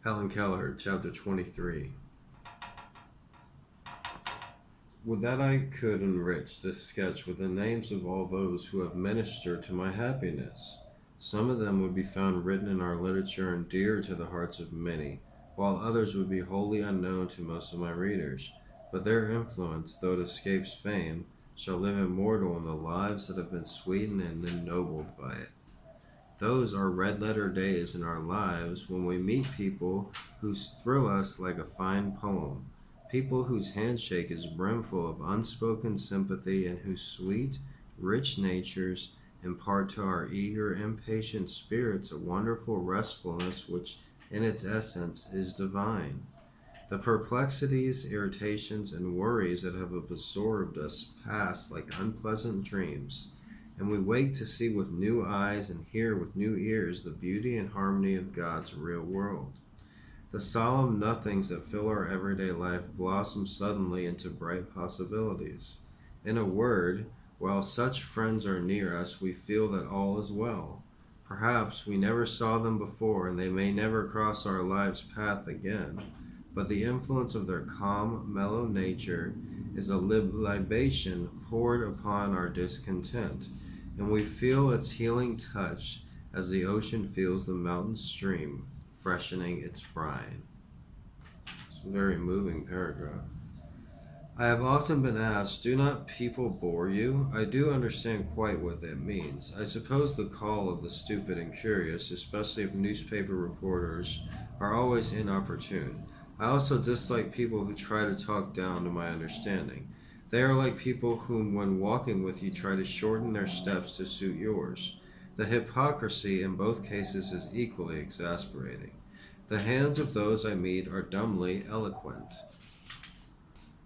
Helen Keller, Chapter 23. Would that I could enrich this sketch with the names of all those who have ministered to my happiness. Some of them would be found written in our literature and dear to the hearts of many, while others would be wholly unknown to most of my readers. But their influence, though it escapes fame, shall live immortal in the lives that have been sweetened and ennobled by it. Those are red letter days in our lives when we meet people who thrill us like a fine poem, people whose handshake is brimful of unspoken sympathy and whose sweet, rich natures impart to our eager, impatient spirits a wonderful restfulness which in its essence is divine. The perplexities, irritations, and worries that have absorbed us pass like unpleasant dreams, and we wake to see with new eyes and hear with new ears the beauty and harmony of God's real world. The solemn nothings that fill our everyday life blossom suddenly into bright possibilities. In a word, while such friends are near us, we feel that all is well. Perhaps we never saw them before, and they may never cross our lives' path again, but the influence of their calm, mellow nature is a libation poured upon our discontent, and we feel its healing touch as the ocean feels the mountain stream freshening its brine. It's a very moving paragraph. I have often been asked, do not people bore you? I do understand quite what that means. I suppose the call of the stupid and curious, especially if newspaper reporters, are always inopportune. I also dislike people who try to talk down to my understanding. They are like people whom, when walking with you, try to shorten their steps to suit yours. The hypocrisy in both cases is equally exasperating. The hands of those I meet are dumbly eloquent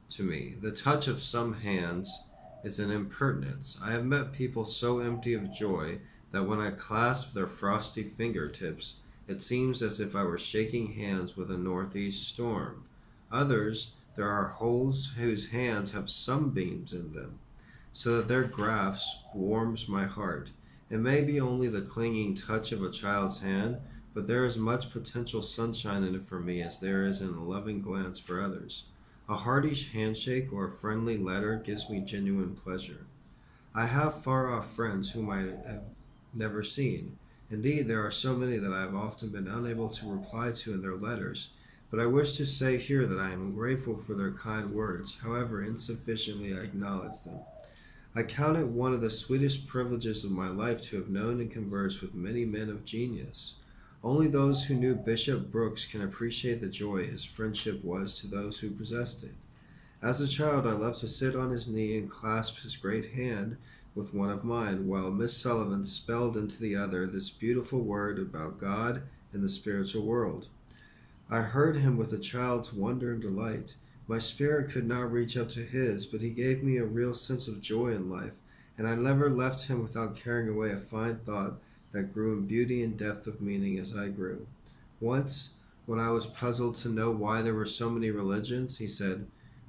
to me. The touch of some hands is an impertinence. I have met people so empty of joy that when I clasp their frosty fingertips, it seems as if I were shaking hands with a northeast storm. Others, there are holes whose hands have sunbeams in them, so that their grasp warms my heart. It may be only the clinging touch of a child's hand, but there is much potential sunshine in it for me as there is in a loving glance for others. A hearty handshake or a friendly letter gives me genuine pleasure. I have far-off friends whom I have never seen. Indeed, there are so many that I have often been unable to reply to in their letters, but I wish to say here that I am grateful for their kind words, however insufficiently I acknowledge them. I count it one of the sweetest privileges of my life to have known and conversed with many men of genius. Only those who knew Bishop Brooks can appreciate the joy his friendship was to those who possessed it. As a child, I loved to sit on his knee and clasp his great hand with one of mine, while Miss Sullivan spelled into the other this beautiful word about God and the spiritual world. I heard him with a child's wonder and delight. My spirit could not reach up to his, but he gave me a real sense of joy in life, and I never left him without carrying away a fine thought that grew in beauty and depth of meaning as I grew. Once, when I was puzzled to know why there were so many religions, he said,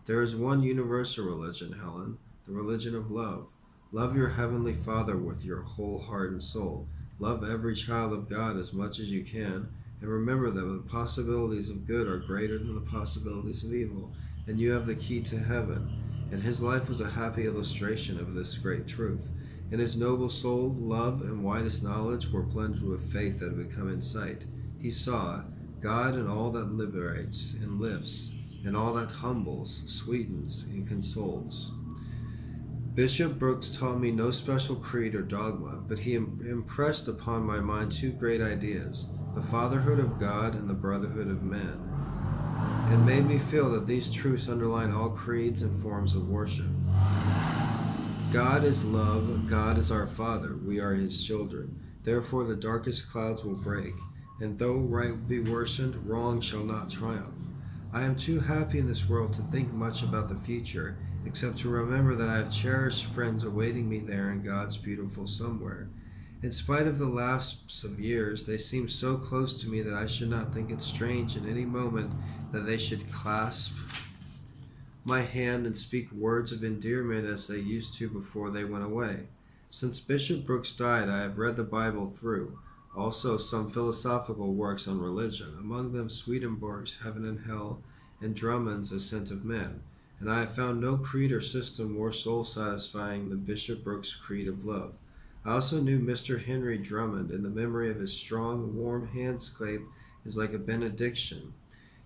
"There is one universal religion, Helen, the religion of love. Love your heavenly Father with your whole heart and soul. Love every child of God as much as you can, and remember that the possibilities of good are greater than the possibilities of evil, and you have the key to heaven." And his life was a happy illustration of this great truth. In his noble soul, love and widest knowledge were blended with faith that had become insight. He saw God in all that liberates and lifts, and all that humbles, sweetens, and consoles. Bishop Brooks taught me no special creed or dogma, but he impressed upon my mind two great ideas, the fatherhood of God and the brotherhood of men, and made me feel that these truths underline all creeds and forms of worship. God is love, God is our Father, we are his children. Therefore the darkest clouds will break, and though right be worsened, wrong shall not triumph. I am too happy in this world to think much about the future, except to remember that I have cherished friends awaiting me there in God's beautiful somewhere. In spite of the lapse of years, they seem so close to me that I should not think it strange in any moment that they should clasp my hand and speak words of endearment as they used to before they went away. Since Bishop Brooks died, I have read the Bible through. Also some philosophical works on religion, among them Swedenborg's Heaven and Hell and Drummond's Ascent of Man, and I have found no creed or system more soul-satisfying than Bishop Brooks' Creed of Love. I also knew Mr. Henry Drummond, and the memory of his strong, warm handscape is like a benediction.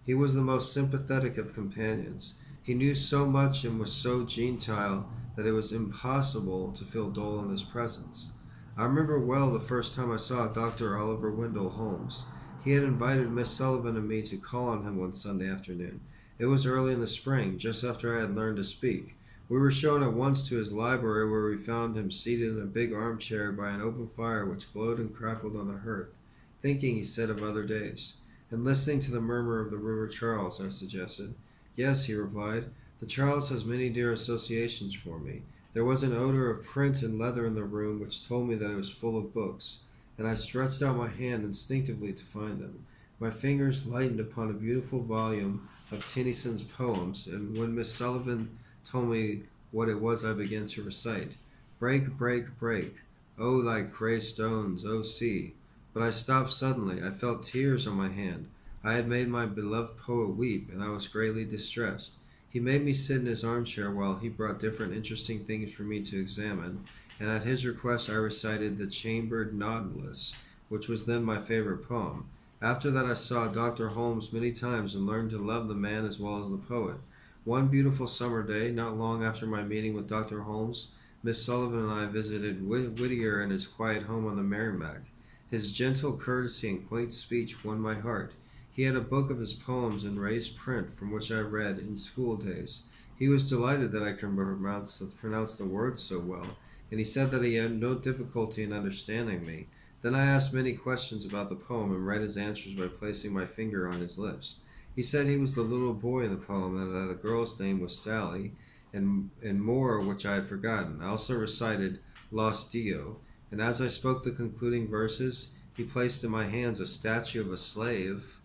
He was the most sympathetic of companions. He knew so much and was so gentile that it was impossible to feel dull in his presence. I remember well the first time I saw Dr. Oliver Wendell Holmes. He had invited Miss Sullivan and me to call on him one Sunday afternoon. It was early in the spring, just after I had learned to speak. We were shown at once to his library, where we found him seated in a big armchair by an open fire which glowed and crackled on the hearth, thinking, he said, of other days. And listening to the murmur of the River Charles, I suggested. Yes, he replied. The Charles has many dear associations for me. There was an odor of print and leather in the room which told me that it was full of books, and I stretched out my hand instinctively to find them. My fingers lightened upon a beautiful volume of Tennyson's poems, and when Miss Sullivan told me what it was, I began to recite. Break, break, break. Oh, like grey stones, oh sea. But I stopped suddenly. I felt tears on my hand. I had made my beloved poet weep, and I was greatly distressed. He made me sit in his armchair while he brought different interesting things for me to examine, and at his request I recited the Chambered Nautilus, which was then my favorite poem. After that I saw Dr. Holmes many times and learned to love the man as well as the poet. One beautiful summer day, not long after my meeting with Dr. Holmes, Miss Sullivan and I visited Whittier in his quiet home on the Merrimack. His gentle courtesy and quaint speech won my heart. He had a book of his poems in raised print from which I read in school days. He was delighted that I could pronounce the words so well, and he said that he had no difficulty in understanding me. Then I asked many questions about the poem and read his answers by placing my finger on his lips. He said he was the little boy in the poem and that the girl's name was Sally, and more which I had forgotten. I also recited Los Dio, and as I spoke the concluding verses, he placed in my hands a statue of a slave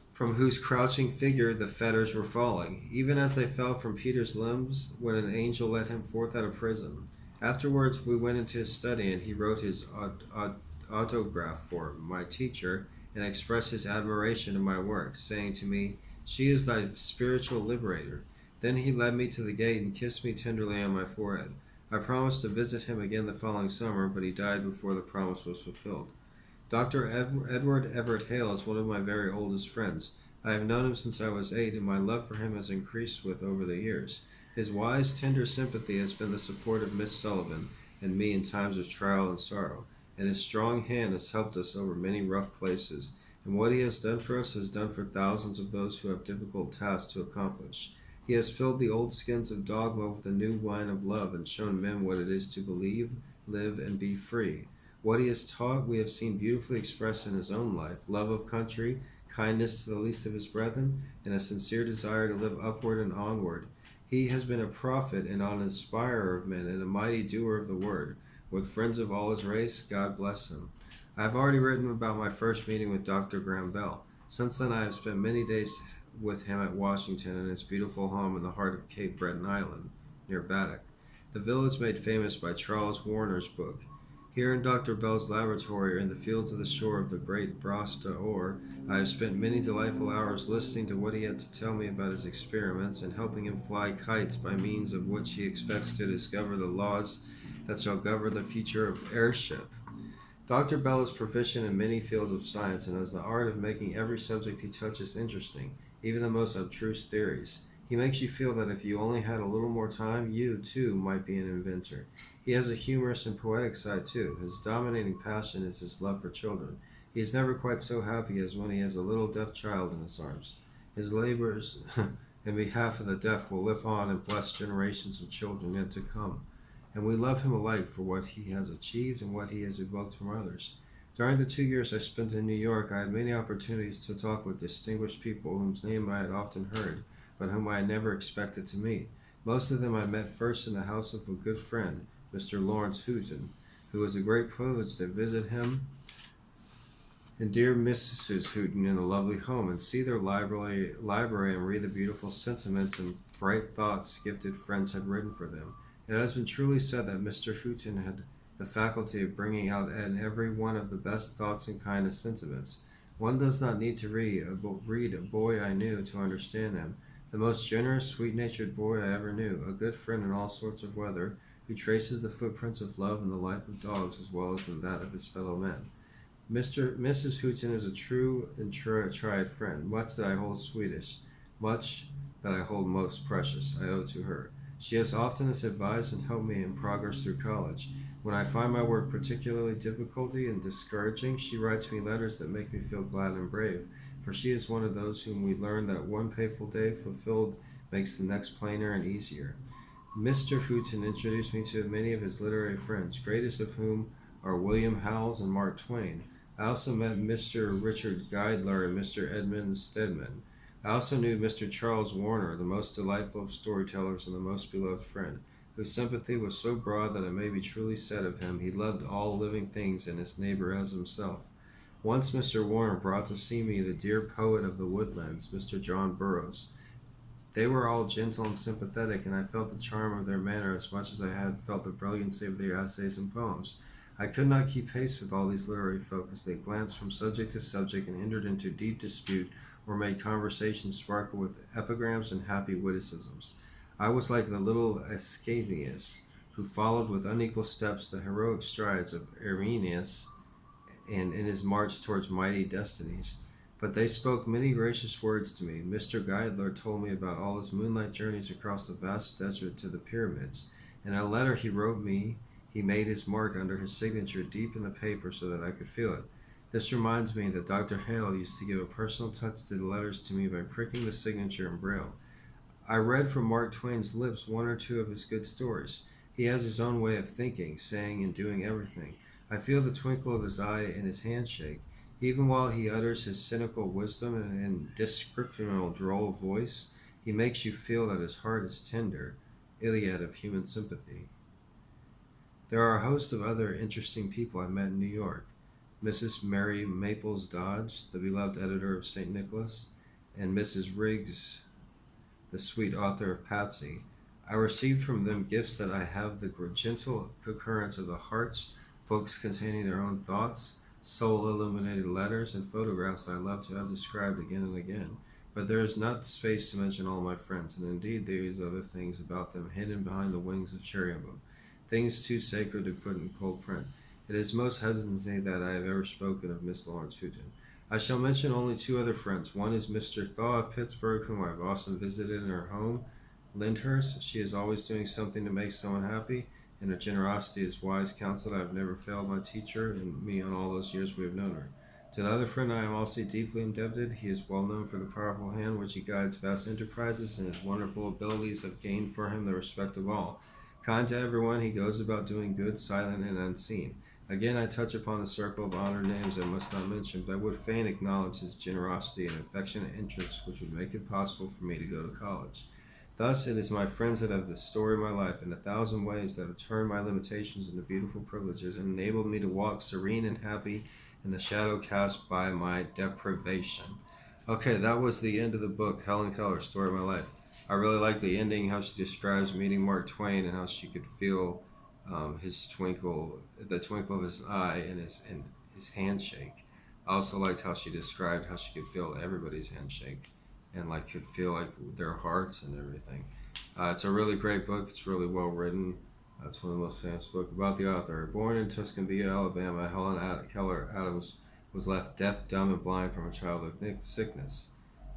from whose crouching figure the fetters were falling, even as they fell from Peter's limbs when an angel led him forth out of prison. Afterwards we went into his study, and he wrote his autograph for my teacher, and expressed his admiration of my work, saying to me, "She is thy spiritual liberator." Then he led me to the gate and kissed me tenderly on my forehead. I promised to visit him again the following summer, but he died before the promise was fulfilled. Dr. Edward Everett Hale is one of my very oldest friends. I have known him since I was 8, and my love for him has increased with over the years. His wise, tender sympathy has been the support of Miss Sullivan and me in times of trial and sorrow, and his strong hand has helped us over many rough places, and what he has done for us has done for thousands of those who have difficult tasks to accomplish. He has filled the old skins of dogma with the new wine of love and shown men what it is to believe, live, and be free. What he has taught we have seen beautifully expressed in his own life: love of country, kindness to the least of his brethren, and a sincere desire to live upward and onward. He has been a prophet and an inspirer of men, and a mighty doer of the word. With friends of all his race, God bless him. I have already written about my first meeting with Dr. Graham Bell. Since then I have spent many days with him at Washington in his beautiful home in the heart of Cape Breton Island, near Baddock, the village made famous by Charles Warner's book. Here in Dr. Bell's laboratory or in the fields of the shore of the great Bras d'Or, I have spent many delightful hours listening to what he had to tell me about his experiments and helping him fly kites by means of which he expects to discover the laws that shall govern the future of airship. Dr. Bell is proficient in many fields of science and has the art of making every subject he touches interesting, even the most abstruse theories. He makes you feel that if you only had a little more time, you, too, might be an inventor. He has a humorous and poetic side, too. His dominating passion is his love for children. He is never quite so happy as when he has a little deaf child in his arms. His labors in behalf of the deaf will live on and bless generations of children yet to come. And we love him alike for what he has achieved and what he has evoked from others. During the 2 years I spent in New York, I had many opportunities to talk with distinguished people whose name I had often heard, but whom I had never expected to meet. Most of them I met first in the house of a good friend, Mr. Lawrence Houghton, who was a great privilege to visit him and dear Mrs. Houghton in a lovely home and see their library and read the beautiful sentiments and bright thoughts gifted friends had written for them. It has been truly said that Mr. Houghton had the faculty of bringing out in every one of the best thoughts and kindest sentiments. One does not need to read a boy I knew to understand him. The most generous, sweet-natured boy I ever knew, a good friend in all sorts of weather, who traces the footprints of love in the life of dogs as well as in that of his fellow men. Mrs. Houghton is a true and tried friend. Much that I hold sweetest, much that I hold most precious, I owe to her. She has oftenest advised and helped me in progress through college. When I find my work particularly difficult and discouraging, she writes me letters that make me feel glad and brave, for she is one of those whom we learn that one painful day fulfilled makes the next plainer and easier. Mr. Houghton introduced me to many of his literary friends, greatest of whom are William Howells and Mark Twain. I also met Mr. Richard Geidler and Mr. Edmund Stedman. I also knew Mr. Charles Warner, the most delightful of storytellers and the most beloved friend, whose sympathy was so broad that it may be truly said of him, he loved all living things and his neighbor as himself. Once Mr. Warner brought to see me the dear poet of the woodlands, Mr. John Burroughs. They were all gentle and sympathetic, and I felt the charm of their manner as much as I had felt the brilliancy of their essays and poems. I could not keep pace with all these literary folk as they glanced from subject to subject and entered into deep dispute or made conversation sparkle with epigrams and happy witticisms. I was like the little Ascanius, who followed with unequal steps the heroic strides of Irenaeus and in his march towards mighty destinies. But they spoke many gracious words to me. Mr. Geidler told me about all his moonlight journeys across the vast desert to the pyramids. In a letter he wrote me, he made his mark under his signature deep in the paper so that I could feel it. This reminds me that Dr. Hale used to give a personal touch to the letters to me by pricking the signature in braille. I read from Mark Twain's lips one or two of his good stories. He has his own way of thinking, saying, and doing everything. I feel the twinkle of his eye and his handshake. Even while he utters his cynical wisdom in an indescriptible droll voice, he makes you feel that his heart is tender. Iliad of human sympathy. There are a host of other interesting people I met in New York. Mrs. Mary Maples Dodge, the beloved editor of St. Nicholas, and Mrs. Riggs, the sweet author of Patsy. I received from them gifts that I have the gentle concurrence of the hearts, books containing their own thoughts, soul-illuminated letters, and photographs I love to have described again and again. But there is not space to mention all my friends, and indeed there is other things about them hidden behind the wings of cherubim, things too sacred to put in cold print. It is most hesitancy that I have ever spoken of Miss Lawrence Houghton. I shall mention only two other friends. One is Mr. Thaw of Pittsburgh, whom I have often visited in her home, Lyndhurst. She is always doing something to make someone happy, and her generosity is wise counsel that I have never failed my teacher and me on all those years we have known her. To the other friend I am also deeply indebted. He is well known for the powerful hand which he guides vast enterprises, and his wonderful abilities have gained for him the respect of all. Kind to everyone, he goes about doing good, silent and unseen. Again, I touch upon the circle of honored names I must not mention, but I would fain acknowledge his generosity and affectionate interest which would make it possible for me to go to college. Thus, it is my friends that have the story of my life in 1,000 ways that have turned my limitations into beautiful privileges and enabled me to walk serene and happy in the shadow cast by my deprivation. Okay, that was the end of the book, Helen Keller, Story of My Life. I really like the ending, how she describes meeting Mark Twain and how she could feel his twinkle, the twinkle of his eye and his handshake. I also liked how she described how she could feel everybody's handshake and like could feel like their hearts and everything. It's a really great book. It's really well written. It's one of the most famous books about the author. Born in Tuscaloosa, Alabama, Helen Keller Adams was left deaf, dumb, and blind from a childhood sickness.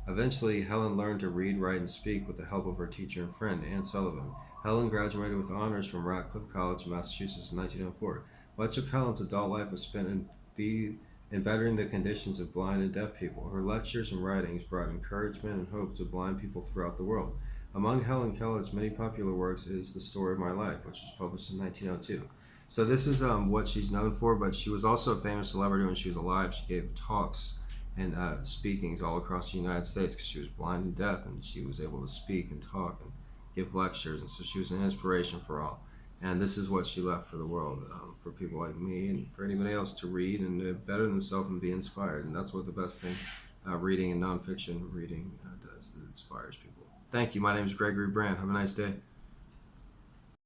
Eventually, Helen learned to read, write, and speak with the help of her teacher and friend, Anne Sullivan. Helen graduated with honors from Radcliffe College in Massachusetts in 1904. Much of Helen's adult life was spent in bettering the conditions of blind and deaf people. Her lectures and writings brought encouragement and hope to blind people throughout the world. Among Helen Keller's many popular works is The Story of My Life, which was published in 1902. So this is what she's known for, but she was also a famous celebrity when she was alive. She gave talks and speakings all across the United States because she was blind and deaf, and she was able to speak and talk and give lectures, and so she was an inspiration for all. And this is what she left for the world, for people like me and for anybody else to read and to better themselves and be inspired. And that's what the best thing reading and nonfiction reading does, that inspires people. Thank you. My name is Gregory Brandt. Have a nice day.